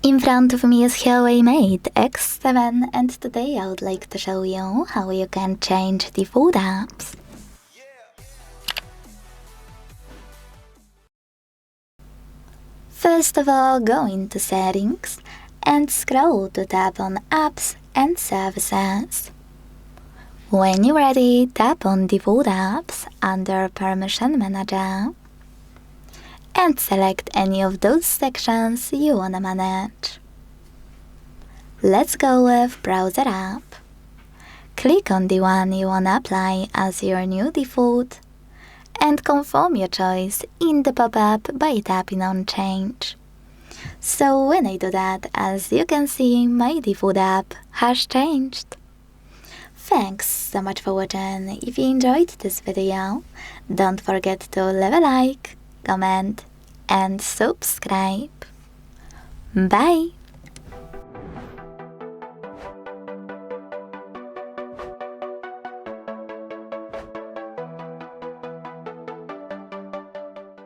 In front of me is HUAWEI Mate X7, and today I would like to show you how you can change the food apps. First of all, go into Settings and scroll to tap on Apps and Services. When you're ready, tap on the food apps under Permission Manager and select any of those sections you wanna manage. Let's go with Browser app. Click on the one you wanna apply as your new default and confirm your choice in the pop-up by tapping on Change. So when I do that, as you can see, my default app has changed. Thanks so much for watching. If you enjoyed this video, don't forget to leave a like, comment and subscribe. Bye!